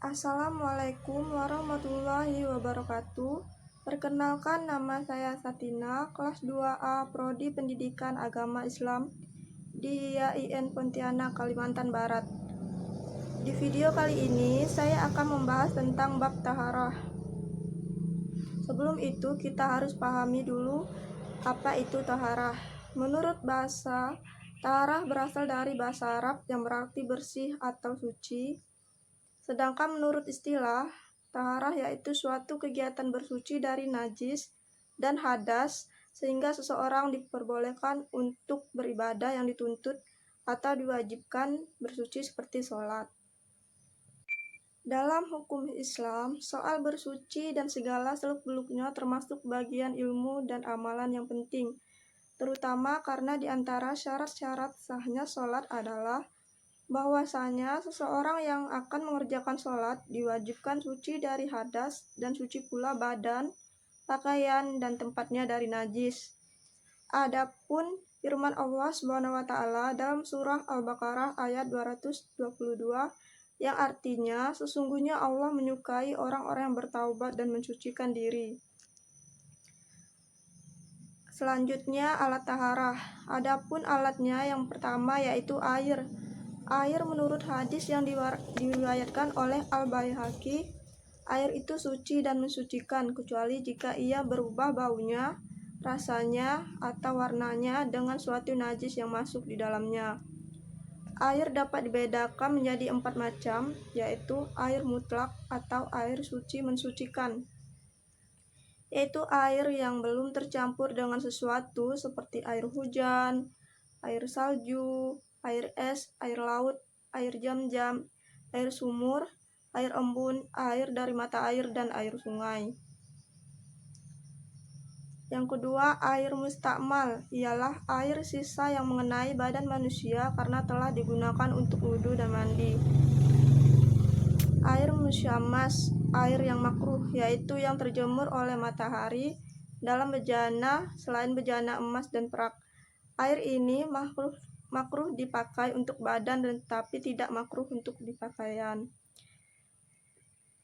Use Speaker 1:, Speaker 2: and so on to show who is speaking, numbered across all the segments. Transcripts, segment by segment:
Speaker 1: Assalamualaikum warahmatullahi wabarakatuh. Perkenalkan, nama saya Satina, kelas 2A Prodi Pendidikan Agama Islam di IAIN Pontianak, Kalimantan Barat. Di video kali ini saya akan membahas tentang bab taharah. Sebelum itu kita harus pahami dulu apa itu taharah. Menurut bahasa, taharah berasal dari bahasa Arab yang berarti bersih atau suci. Sedangkan menurut istilah, taharah yaitu suatu kegiatan bersuci dari najis dan hadas sehingga seseorang diperbolehkan untuk beribadah yang dituntut atau diwajibkan bersuci seperti sholat. Dalam hukum Islam, soal bersuci dan segala seluk-beluknya termasuk bagian ilmu dan amalan yang penting, terutama karena di antara syarat-syarat sahnya sholat adalah bahwasanya seseorang yang akan mengerjakan sholat diwajibkan suci dari hadas dan suci pula badan, pakaian, dan tempatnya dari najis. Adapun firman Allah SWT dalam surah Al-Baqarah ayat 222 yang artinya sesungguhnya Allah menyukai orang-orang yang bertaubat dan mensucikan diri. Selanjutnya alat taharah. Adapun alatnya yang pertama yaitu air. Air menurut hadis yang diriwayatkan oleh Al-Baihaqi, air itu suci dan mensucikan kecuali jika ia berubah baunya, rasanya, atau warnanya dengan suatu najis yang masuk di dalamnya. Air dapat dibedakan menjadi 4 macam, yaitu air mutlak atau air suci mensucikan, yaitu air yang belum tercampur dengan sesuatu seperti air hujan, air salju, air es, air laut, air jam-jam, air sumur, air embun, air dari mata air, dan air sungai. Yang kedua, air mustakmal ialah air sisa yang mengenai badan manusia karena telah digunakan untuk wudhu dan mandi. Air musyammas, air yang makruh, yaitu yang terjemur oleh matahari dalam bejana selain bejana emas dan perak. Air ini makruh dipakai untuk badan tetapi tidak makruh untuk dipakaian.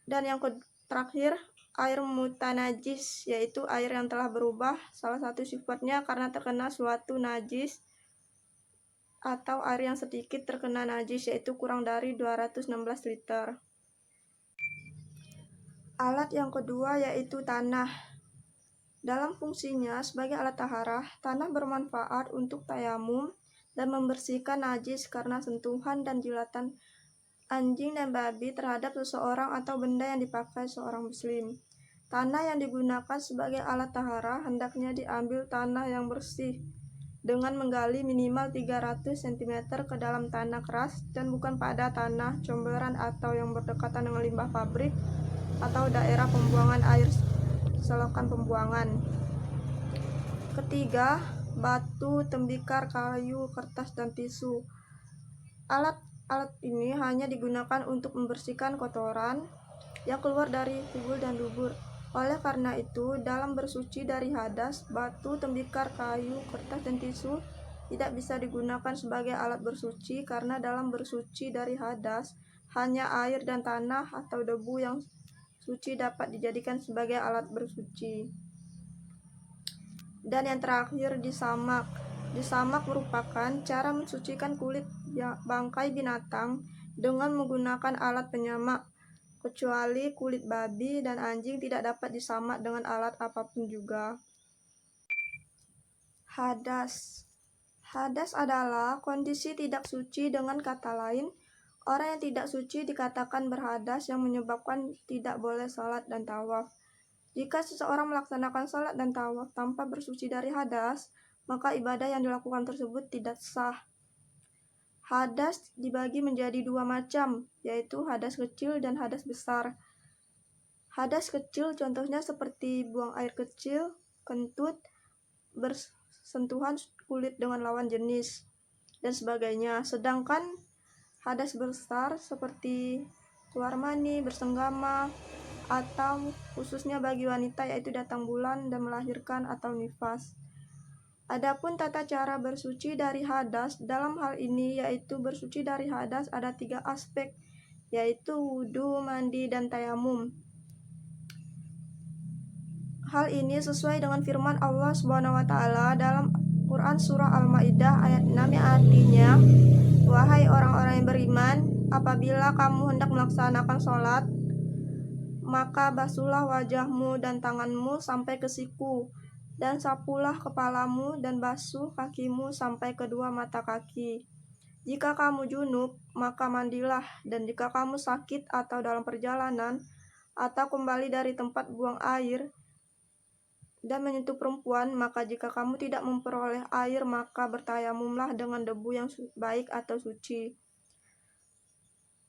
Speaker 1: Dan yang terakhir, air mutanajis, yaitu air yang telah berubah salah satu sifatnya karena terkena suatu najis, atau air yang sedikit terkena najis, yaitu kurang dari 216 liter. Alat yang kedua yaitu tanah. Dalam fungsinya sebagai alat taharah, tanah bermanfaat untuk tayamum dan membersihkan najis karena sentuhan dan jilatan anjing dan babi terhadap seseorang atau benda yang dipakai seorang muslim. Tanah yang digunakan sebagai alat taharah hendaknya diambil tanah yang bersih dengan menggali minimal 300 cm ke dalam tanah keras dan bukan pada tanah comberan atau yang berdekatan dengan limbah pabrik atau daerah pembuangan air selokan pembuangan. Ketiga, batu, tembikar, kayu, kertas, dan tisu. Alat ini hanya digunakan untuk membersihkan kotoran yang keluar dari kubur dan dubur. Oleh karena itu, dalam bersuci dari hadas, batu, tembikar, kayu, kertas, dan tisu tidak bisa digunakan sebagai alat bersuci karena dalam bersuci dari hadas hanya air dan tanah atau debu yang suci dapat dijadikan sebagai alat bersuci. Dan yang terakhir, disamak. Disamak merupakan cara mensucikan kulit bangkai binatang dengan menggunakan alat penyamak, kecuali kulit babi dan anjing tidak dapat disamak dengan alat apapun juga. Hadas. Hadas adalah kondisi tidak suci. Dengan kata lain, orang yang tidak suci dikatakan berhadas yang menyebabkan tidak boleh salat dan tawaf. Jika seseorang melaksanakan salat dan tawaf tanpa bersuci dari hadas, maka ibadah yang dilakukan tersebut tidak sah. Hadas dibagi menjadi 2 macam, yaitu hadas kecil dan hadas besar. Hadas kecil contohnya seperti buang air kecil, kentut, bersentuhan kulit dengan lawan jenis, dan sebagainya. Sedangkan hadas besar seperti keluar mani, bersenggama, atau khususnya bagi wanita yaitu datang bulan dan melahirkan atau nifas. Adapun tata cara bersuci dari hadas dalam hal ini yaitu bersuci dari hadas ada 3 aspek, yaitu wudu, mandi, dan tayamum. Hal ini sesuai dengan firman Allah Subhanahu wa taala dalam Quran surah Al-Maidah ayat 6 yang artinya, "Wahai orang-orang yang beriman, apabila kamu hendak melaksanakan sholat, maka basuhlah wajahmu dan tanganmu sampai ke siku, dan sapulah kepalamu dan basuh kakimu sampai kedua mata kaki. Jika kamu junub, maka mandilah, dan jika kamu sakit atau dalam perjalanan, atau kembali dari tempat buang air, dan menyentuh perempuan, maka jika kamu tidak memperoleh air, maka bertayamumlah dengan debu yang baik atau suci.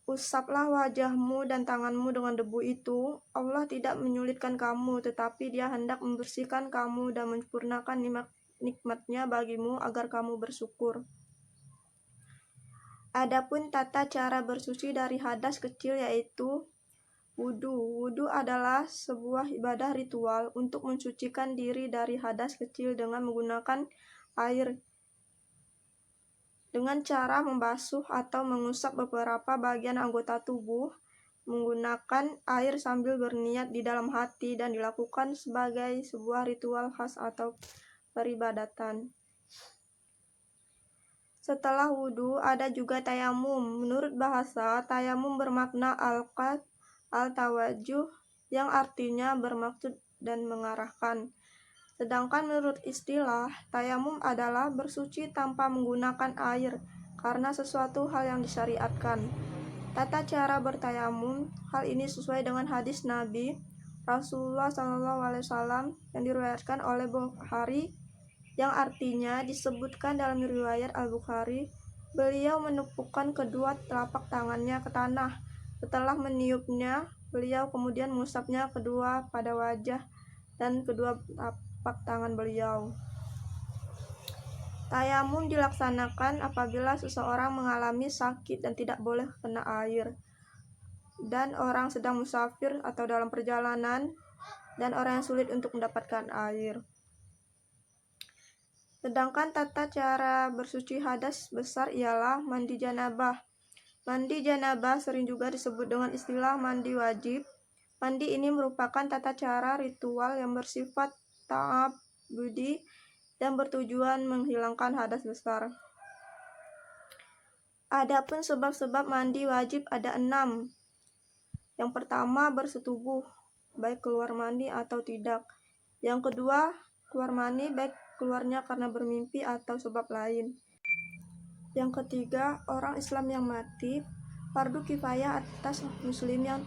Speaker 1: Usaplah wajahmu dan tanganmu dengan debu itu. Allah tidak menyulitkan kamu, tetapi Dia hendak membersihkan kamu dan menyempurnakan nikmat-Nya bagimu agar kamu bersyukur. Adapun tata cara bersuci dari hadas kecil yaitu wudu. Wudu adalah sebuah ibadah ritual untuk mensucikan diri dari hadas kecil dengan menggunakan air dengan cara membasuh atau mengusap beberapa bagian anggota tubuh menggunakan air sambil berniat di dalam hati, dan dilakukan sebagai sebuah ritual khas atau peribadatan. Setelah wudu, ada juga tayamum. Menurut bahasa, tayamum bermakna al-tawajuh, yang artinya bermaksud dan mengarahkan. Sedangkan menurut istilah, tayamum adalah bersuci tanpa menggunakan air, karena sesuatu hal yang disyariatkan. Tata cara bertayamum, hal ini sesuai dengan hadis Nabi Rasulullah SAW yang diriwayatkan oleh Bukhari, yang artinya disebutkan dalam riwayat Al-Bukhari, beliau menepukkan kedua telapak tangannya ke tanah. Setelah meniupnya, beliau kemudian mengusapnya kedua pada wajah dan kedua telapak tangan beliau. Tayamum dilaksanakan apabila seseorang mengalami sakit dan tidak boleh kena air, dan orang sedang musafir atau dalam perjalanan, dan orang yang sulit untuk mendapatkan air. Sedangkan tata cara bersuci hadas besar ialah mandi janabah. Mandi janabah sering juga disebut dengan istilah mandi wajib. Mandi ini merupakan tata cara ritual yang bersifat ta'abbudi dan bertujuan menghilangkan hadas besar. Adapun sebab-sebab mandi wajib ada 6. Yang pertama, bersetubuh, baik keluar mani atau tidak. Yang kedua, keluar mani baik keluarnya karena bermimpi atau sebab lain. Yang ketiga, orang Islam yang mati, fardu kifayah atas muslim yang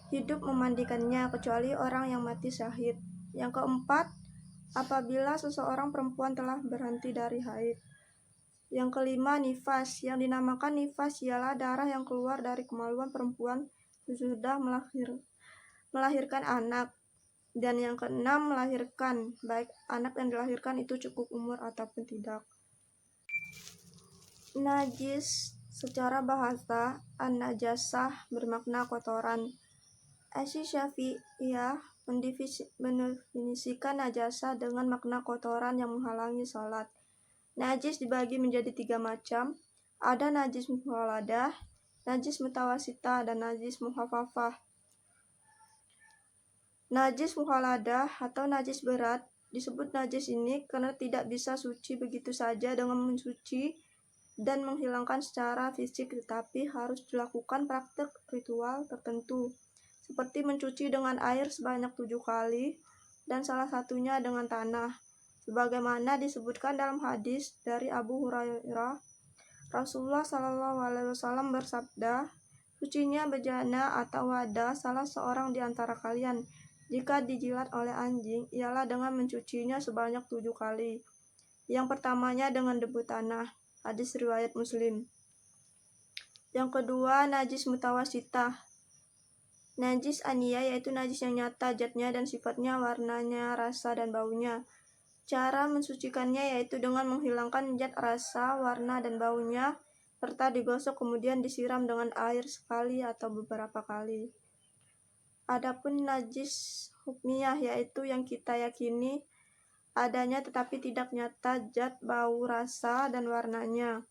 Speaker 1: hidup memandikannya, kecuali orang yang mati syahid. Yang keempat, apabila seseorang perempuan telah berhenti dari haid. Yang kelima, nifas. Yang dinamakan nifas ialah darah yang keluar dari kemaluan perempuan sudah melahirkan anak. Dan yang keenam, melahirkan, baik anak yang dilahirkan itu cukup umur ataupun tidak. Najis secara bahasa, an-najasah bermakna kotoran. Asy-Syafi'iyah mendefinisikan najasah dengan makna kotoran yang menghalangi salat. Najis dibagi menjadi 3 macam. Ada najis mukhaladah, najis mutawasitah, dan najis mukhafafah. Najis mukhaladah atau najis berat disebut najis ini karena tidak bisa suci begitu saja dengan mensuci dan menghilangkan secara fisik, tetapi harus dilakukan praktek ritual tertentu, seperti mencuci dengan air sebanyak 7 kali dan salah satunya dengan tanah. Sebagaimana disebutkan dalam hadis dari Abu Hurairah, Rasulullah SAW bersabda, "Sucinya bejana atau wadah salah seorang di antara kalian jika dijilat oleh anjing ialah dengan mencucinya sebanyak 7 kali. Yang pertamanya dengan debu tanah." Hadis riwayat Muslim. Yang kedua, najis mutawasitah. Najis aniyah yaitu najis yang nyata zatnya dan sifatnya, warnanya, rasa, dan baunya. Cara mensucikannya yaitu dengan menghilangkan zat, rasa, warna, dan baunya, serta digosok kemudian disiram dengan air sekali atau beberapa kali. Adapun najis hukmiyah yaitu yang kita yakini adanya tetapi tidak nyata zat, bau, rasa, dan warnanya.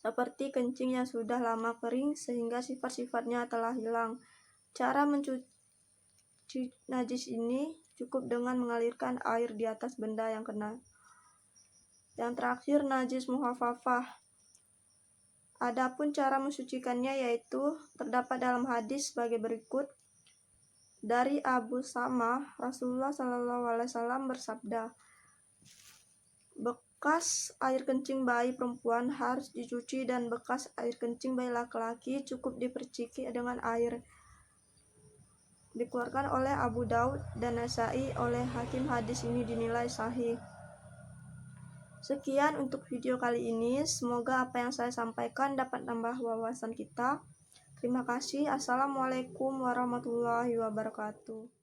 Speaker 1: seperti kencing yang sudah lama kering sehingga sifat-sifatnya telah hilang. Cara mencuci najis ini cukup dengan mengalirkan air di atas benda yang kena. Yang terakhir, najis muhafafah. Adapun cara mensucikannya yaitu terdapat dalam hadis sebagai berikut. Dari Abu Samah, Rasulullah SAW bersabda, bekas air kencing bayi perempuan harus dicuci dan bekas air kencing bayi laki-laki cukup diperciki dengan air. Dikeluarkan oleh Abu Daud dan Nasai. Oleh Hakim, hadis ini dinilai sahih. Sekian untuk video kali ini. Semoga apa yang saya sampaikan dapat tambah wawasan kita. Terima kasih. Assalamualaikum warahmatullahi wabarakatuh.